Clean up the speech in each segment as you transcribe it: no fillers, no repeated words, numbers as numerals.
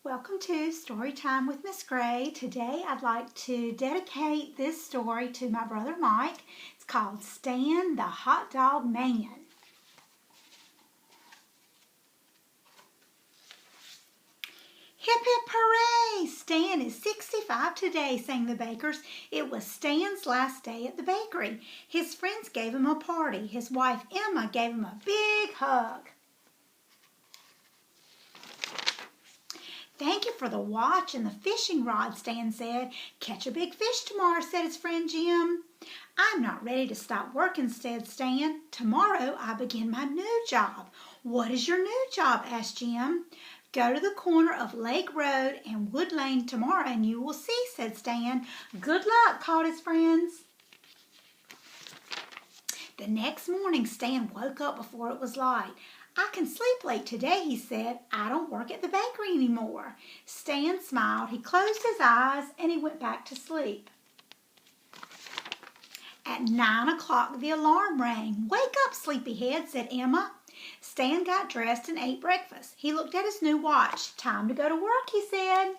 Welcome to Story Time with Miss Gray. Today I'd like to dedicate this story to my brother Mike. It's called Stan the Hot Dog Man. Hip hip hooray! Stan is 65 today, sang the bakers. It was Stan's last day at the bakery. His friends gave him a party. His wife Emma gave him a big hug. Thank you for the watch and the fishing rod, Stan said. Catch a big fish tomorrow, said his friend Jim. I'm not ready to stop working, said Stan. Tomorrow I begin my new job. What is your new job? Asked Jim. Go to the corner of Lake Road and Wood Lane tomorrow and you will see, said Stan. Good luck, called his friends. The next morning, Stan woke up before it was light. I can sleep late today, he said. I don't work at the bakery anymore. Stan smiled. He closed his eyes and he went back to sleep. At 9 o'clock, the alarm rang. Wake up, sleepyhead, said Emma. Stan got dressed and ate breakfast. He looked at his new watch. Time to go to work, he said.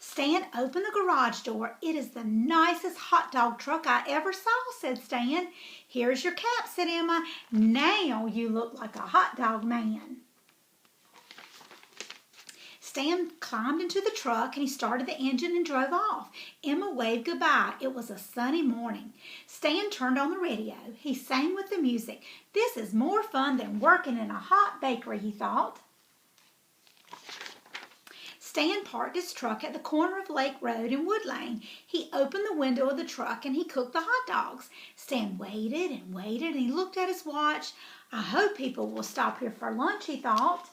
Stan opened the garage door. It is the nicest hot dog truck I ever saw, said Stan. Here's your cap, said Emma. Now you look like a hot dog man. Stan climbed into the truck and he started the engine and drove off. Emma waved goodbye. It was a sunny morning. Stan turned on the radio. He sang with the music. This is more fun than working in a hot bakery, he thought. Stan parked his truck at the corner of Lake Road and Wood Lane. He opened the window of the truck and he cooked the hot dogs. Stan waited and waited and he looked at his watch. I hope people will stop here for lunch, he thought.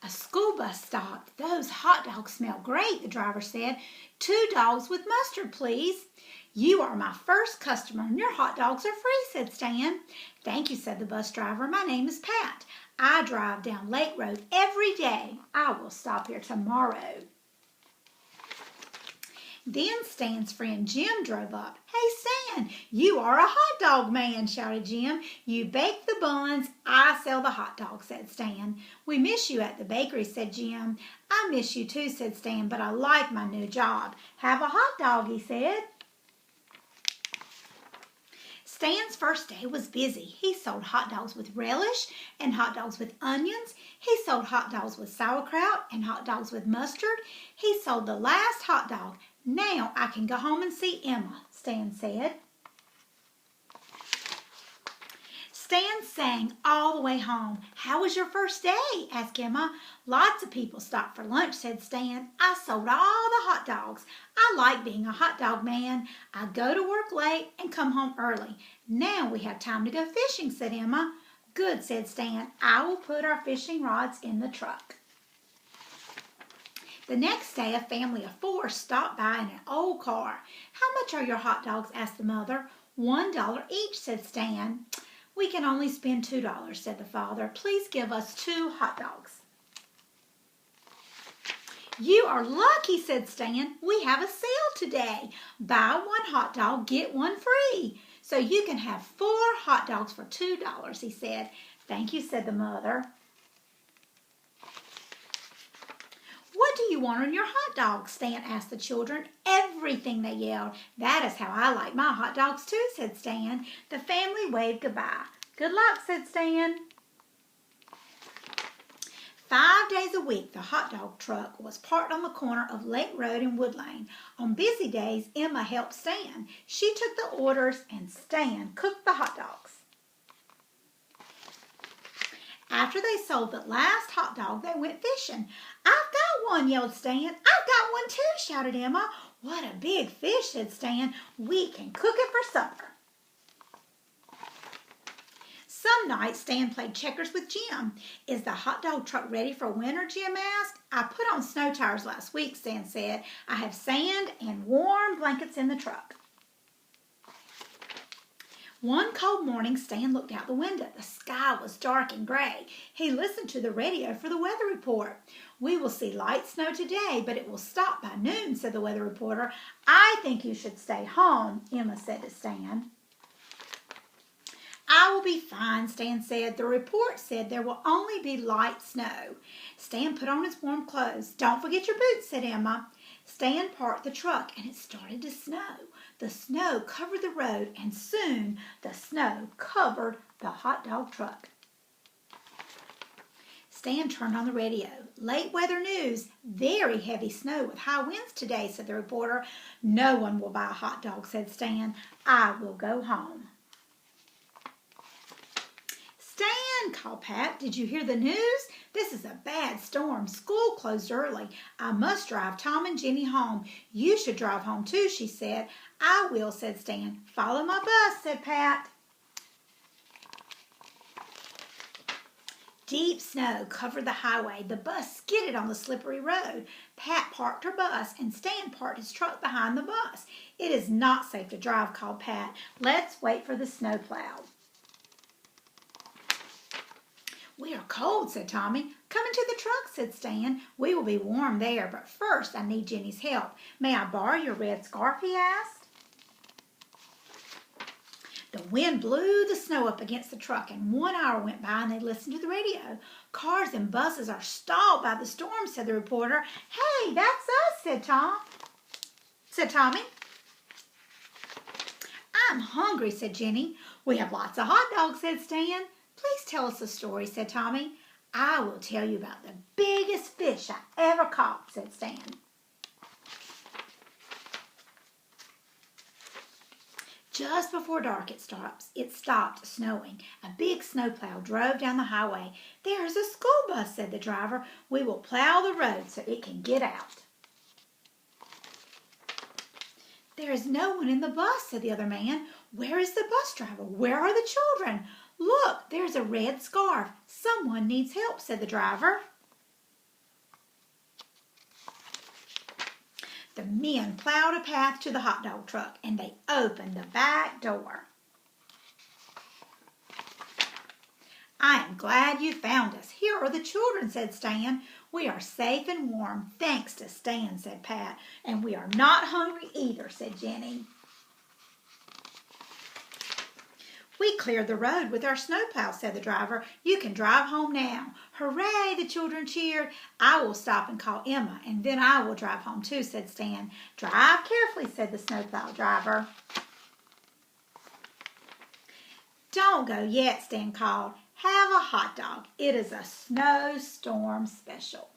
A school bus stopped. Those hot dogs smell great, the driver said. 2 dogs with mustard, please. You are my first customer and your hot dogs are free, said Stan. Thank you, said the bus driver. My name is Pat. I drive down Lake Road every day. I will stop here tomorrow. Then Stan's friend Jim drove up. Hey, Stan, you are a hot dog man, shouted Jim. You bake the buns. I sell the hot dogs, said Stan. We miss you at the bakery, said Jim. I miss you too, said Stan, but I like my new job. Have a hot dog, he said. Stan's first day was busy. He sold hot dogs with relish and hot dogs with onions. He sold hot dogs with sauerkraut and hot dogs with mustard. He sold the last hot dog. Now I can go home and see Emma, Stan said. Stan sang all the way home. How was your first day? Asked Emma. Lots of people stopped for lunch, said Stan. I sold all the hot dogs. I like being a hot dog man. I go to work late and come home early. Now we have time to go fishing, said Emma. Good, said Stan. I will put our fishing rods in the truck. The next day, a family of 4 stopped by in an old car. How much are your hot dogs? Asked the mother. $1 each, said Stan. We can only spend $2, said the father. Please give us 2 hot dogs. You are lucky, said Stan. We have a sale today. Buy 1 hot dog, get 1 free. So you can have 4 hot dogs for $2, he said. Thank you, said the mother. What do you want on your hot dog? Stan asked the children. Everything, they yelled. That is how I like my hot dogs too, said Stan. The family waved goodbye. Good luck, said Stan. 5 days a week, the hot dog truck was parked on the corner of Lake Road and Wood Lane. On busy days, Emma helped Stan. She took the orders and Stan cooked the hot dogs. After they sold the last hot dog, they went fishing. I've got one, yelled Stan. I've got one too, shouted Emma. What a big fish, said Stan. We can cook it for supper. Some nights, Stan played checkers with Jim. Is the hot dog truck ready for winter, Jim asked. I put on snow tires last week, Stan said. I have sand and warm blankets in the truck. One cold morning, Stan looked out the window. The sky was dark and gray. He listened to the radio for the weather report. We will see light snow today, but it will stop by noon, said the weather reporter. I think you should stay home, Emma said to Stan. I will be fine, Stan said. The report said there will only be light snow. Stan put on his warm clothes. Don't forget your boots, said Emma. Stan parked the truck, and it started to snow. The snow covered the road, and soon the snow covered the hot dog truck. Stan turned on the radio. Late weather news. Very heavy snow with high winds today, said the reporter. No one will buy a hot dog, said Stan. I will go home. Stan, called Pat. Did you hear the news? This is a bad storm. School closed early. I must drive Tom and Jenny home. You should drive home too, she said. I will, said Stan. Follow my bus, said Pat. Deep snow covered the highway. The bus skidded on the slippery road. Pat parked her bus, and Stan parked his truck behind the bus. It is not safe to drive, called Pat. Let's wait for the snowplow. We are cold, said Tommy. Come into the truck, said Stan. We will be warm there, but first I need Jenny's help. May I borrow your red scarf, he asked. The wind blew the snow up against the truck, and 1 hour went by and they listened to the radio. Cars and buses are stalled by the storm, said the reporter. Hey, that's us, said Tommy. I'm hungry, said Jenny. We have lots of hot dogs, said Stan. Please tell us a story, said Tommy. I will tell you about the biggest fish I ever caught, said Stan. Just before dark it stopped snowing. A big snowplow drove down the highway. There is a school bus, said the driver. We will plow the road so it can get out. There is no one in the bus, said the other man. Where is the bus driver? Where are the children? Look, there's a red scarf. Someone needs help, said the driver. The men plowed a path to the hot dog truck, and they opened the back door. I am glad you found us. Here are the children, said Stan. We are safe and warm, thanks to Stan, said Pat. And we are not hungry either, said Jenny. We cleared the road with our snowplow, said the driver. You can drive home now. Hooray, the children cheered. I will stop and call Emma, and then I will drive home too, said Stan. Drive carefully, said the snowplow driver. Don't go yet, Stan called. Have a hot dog. It is a snowstorm special.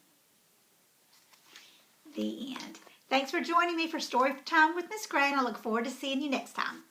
The end. Thanks for joining me for Story Time with Miss Gray, and I look forward to seeing you next time.